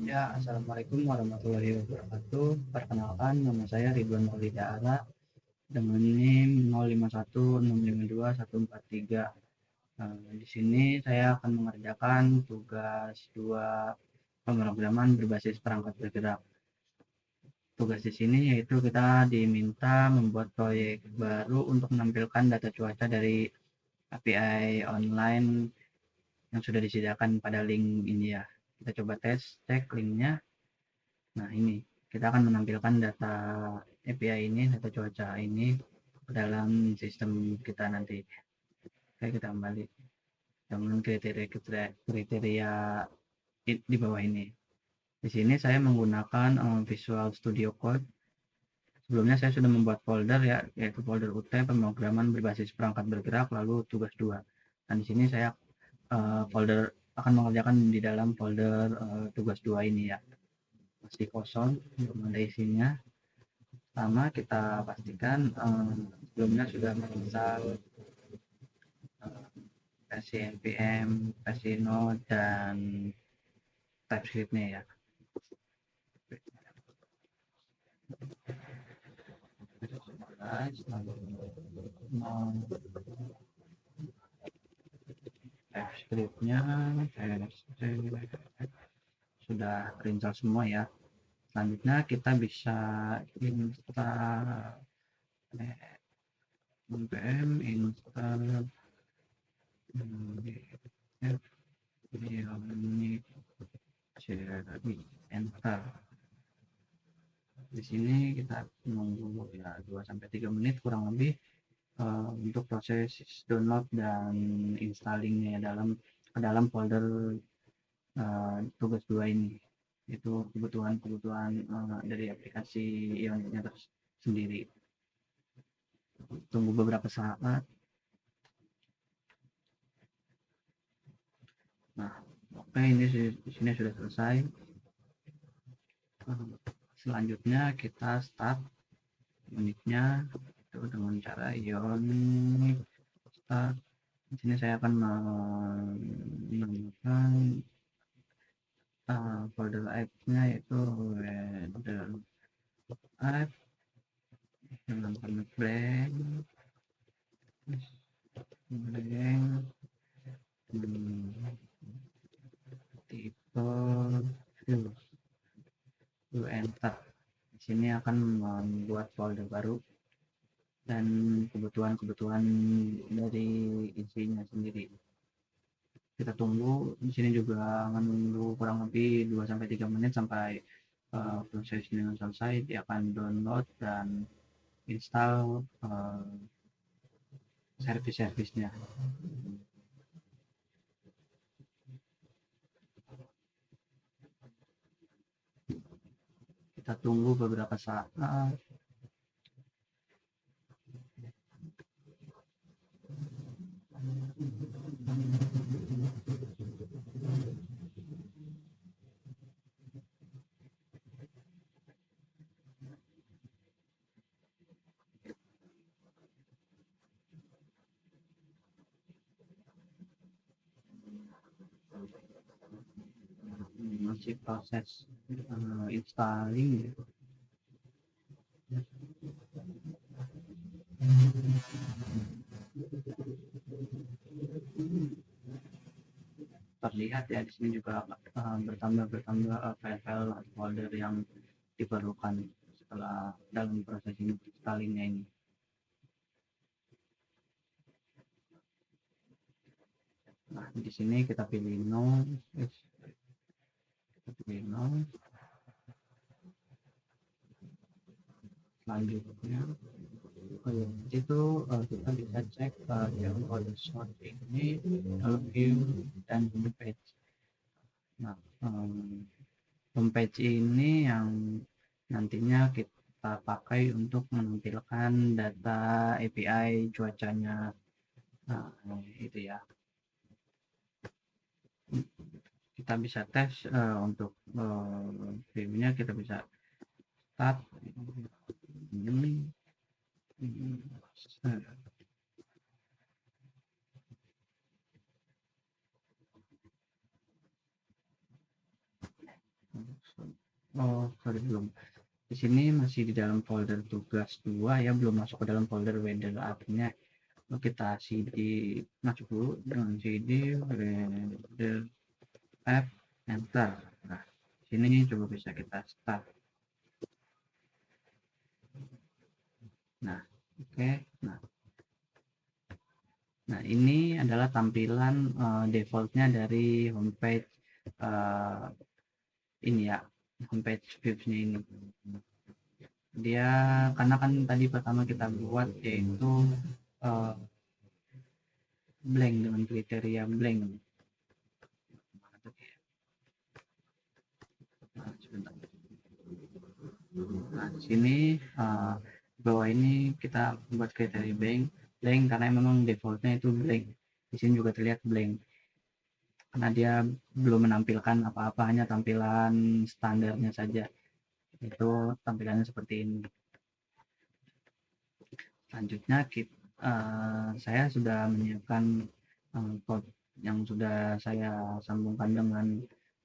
Ya, assalamualaikum warahmatullahi wabarakatuh. Perkenalkan, nama saya Ridwan Maulida Ara dengan NIM 0516521143. Di sini saya akan mengerjakan tugas 2 pemrograman berbasis perangkat bergerak. Tugas di sini yaitu kita diminta membuat proyek baru untuk menampilkan data cuaca dari API online yang sudah disediakan pada link ini ya. Kita coba cek linknya. Nah, ini kita akan menampilkan data API ini, data cuaca ini ke dalam sistem kita nanti. Oke, kita kembali dengan kriteria di bawah ini. Di sini saya menggunakan Visual Studio Code. Sebelumnya saya sudah membuat folder ya, yaitu folder UT pemrograman berbasis perangkat bergerak lalu tugas 2. Dan di sini saya folder akan mengerjakan di dalam folder tugas 2 ini ya. Masih kosong, belum ada isinya. Pertama kita pastikan sebelumnya sudah menginstal versi npm, versi node dan TypeScript-nya ya. TypeScript-nya sudah terinstall semua ya. Selanjutnya kita bisa install npm install enter. Di sini kita menunggu ya 2-3 menit kurang lebih untuk proses download dan installingnya ya ke dalam folder tugas 2 ini. Itu kebutuhan dari aplikasi Ionnya sendiri. Tunggu beberapa saat. Nah, oke, ini di sini sudah selesai. Selanjutnya kita start unitnya itu dengan cara ionic start. Di sini saya akan menemukan folder app-nya yaitu weather app dengan format blank tipe view enter. Di sini akan membuat folder baru dan kebutuhan dari isinya sendiri. Kita tunggu di sini juga menunggu kurang lebih 2-3 menit sampai prosesnya selesai. Dia akan download dan install servis-servisnya. Kita tunggu beberapa saat. Masih proses installing. Terlihat ya di sini juga bertambah file-file folder yang diperlukan setelah dalam proses installingnya ini. Nah, di sini kita pilih no, selanjutnya itu kita bisa cek yang order sort ini view dan homepage. Nah, homepage ini yang nantinya kita pakai untuk menampilkan data API cuacanya. Nah, itu ya. Kita bisa tes untuk view-nya, kita bisa start ini. Oh, sorry, belum. Di sini masih di dalam folder tugas 2 ya, belum masuk ke dalam folder weather. Artinya kita cd masuk dulu dengan cd weather app enter. Nah, sini coba bisa kita start. Nah, oke. Nah, ini adalah tampilan defaultnya dari homepage ini ya, homepage views-nya ini. Dia karena kan tadi pertama kita buat yaitu blank dengan kriteria blank. Nah, sebentar. Nah, di sini bawah ini kita buat kriteria blank karena memang defaultnya itu blank. Di sini juga terlihat blank karena dia belum menampilkan apa-apa, hanya tampilan standarnya saja. Itu tampilannya seperti ini. Selanjutnya saya sudah menyiapkan code yang sudah saya sambungkan dengan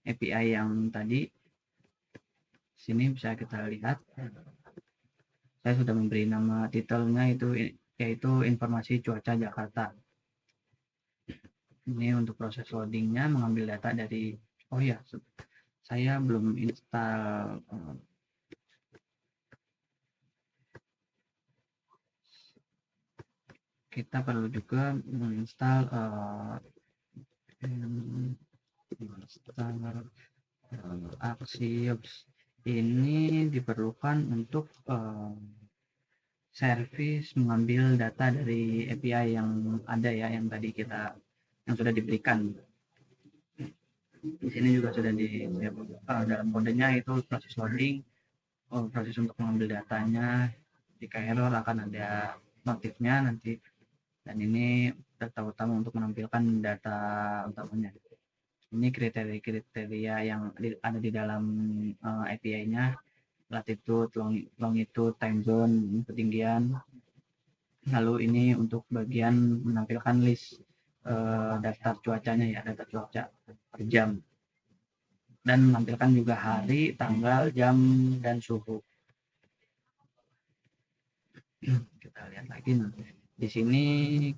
API yang tadi. Sini bisa kita lihat saya sudah memberi nama titelnya itu yaitu informasi cuaca Jakarta. Ini untuk proses loadingnya mengambil data dari, oh ya, saya belum install kita perlu juga menginstal Axios. Ini diperlukan untuk service mengambil data dari API yang ada ya, yang tadi yang sudah diberikan. Di sini juga sudah di dalam kodenya itu proses loading, proses untuk mengambil datanya. Jika error akan ada notifnya nanti, dan ini data utama untuk menampilkan data utamanya. Ini kriteria yang ada di dalam API-nya, latitude, longitude, time zone, ketinggian. Lalu ini untuk bagian menampilkan list daftar cuacanya ya, data cuaca per jam. Dan menampilkan juga hari, tanggal, jam, dan suhu. Kita lihat lagi nanti. Di sini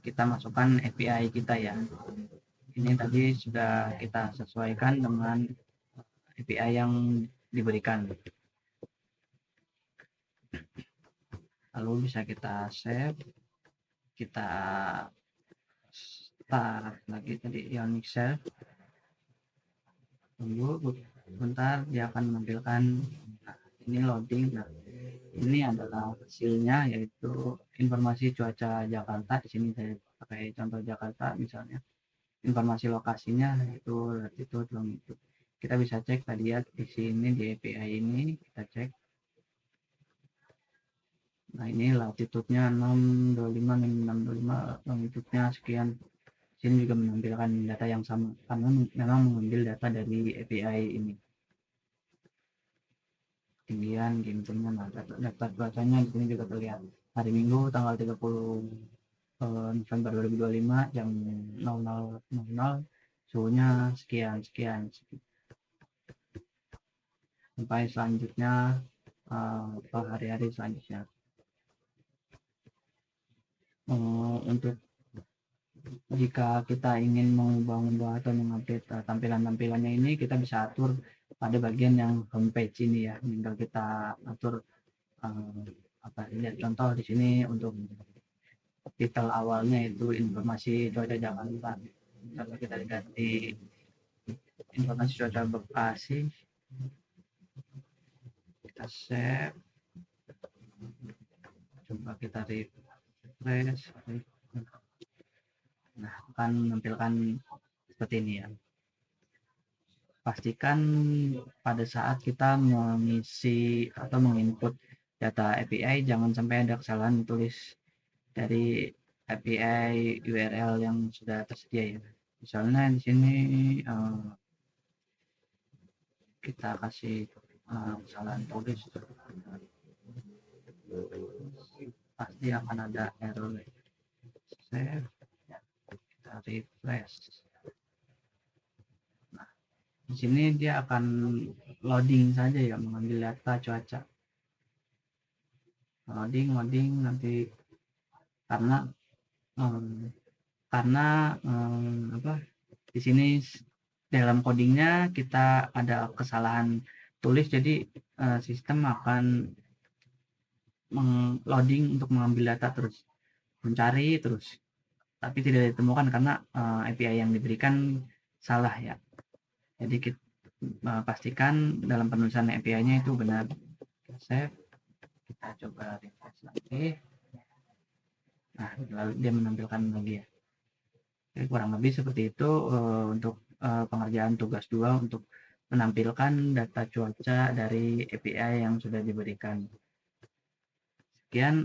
kita masukkan API kita ya. Ini tadi sudah kita sesuaikan dengan API yang diberikan. Lalu bisa kita save, kita start lagi tadi yang mixer. Tunggu bentar, dia akan menampilkan. Nah, ini loading. Nah, ini adalah hasilnya, yaitu informasi cuaca Jakarta. Di sini saya pakai contoh Jakarta misalnya. Informasi lokasinya itu latitude, longitude. Kita bisa cek tadi ya di sini di API ini, kita cek. Nah, ini latitude-nya 625 625, longitude-nya sekian. Sini juga menampilkan data yang sama karena memang mengambil data dari API ini. Ketinggian, gimana, nah, data cuacanya di sini juga terlihat. Hari Minggu tanggal 30 November 2025 jam 00.00, suhunya sekian sekian. Sampai selanjutnya hari-hari selanjutnya. Untuk jika kita ingin mengubah atau mengupdate tampilan-tampilannya ini, kita bisa atur pada bagian yang homepage ini ya. Tinggal kita atur apa ya, contoh di sini untuk titel awalnya itu informasi cuaca Jakarta. Kalau kita ganti informasi cuaca Bekasi, kita save, coba kita refresh. Nah, akan menampilkan seperti ini ya. Pastikan pada saat kita mengisi atau menginput data API jangan sampai ada kesalahan tulis dari API URL yang sudah tersedia ya. Misalnya di sini kita kasih kesalahan tulis, pasti akan ada error. Save, kita refresh. Nah, di sini dia akan loading saja ya, mengambil data cuaca, loading nanti karena um, apa, di sini dalam codingnya kita ada kesalahan tulis, jadi sistem akan loading untuk mengambil data terus, mencari terus, tapi tidak ditemukan karena API yang diberikan salah ya. Jadi kita pastikan dalam penulisan API-nya itu benar. Save, kita coba refresh lagi. Nah, lalu dia menampilkan lagi ya. Jadi kurang lebih seperti itu untuk pengerjaan tugas 2 untuk menampilkan data cuaca dari API yang sudah diberikan. Sekian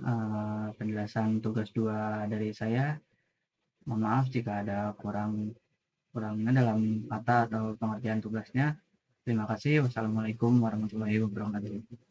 penjelasan tugas 2 dari saya. Mohon maaf jika ada kurangnya dalam kata atau pengerjaan tugasnya. Terima kasih. Wassalamualaikum warahmatullahi wabarakatuh.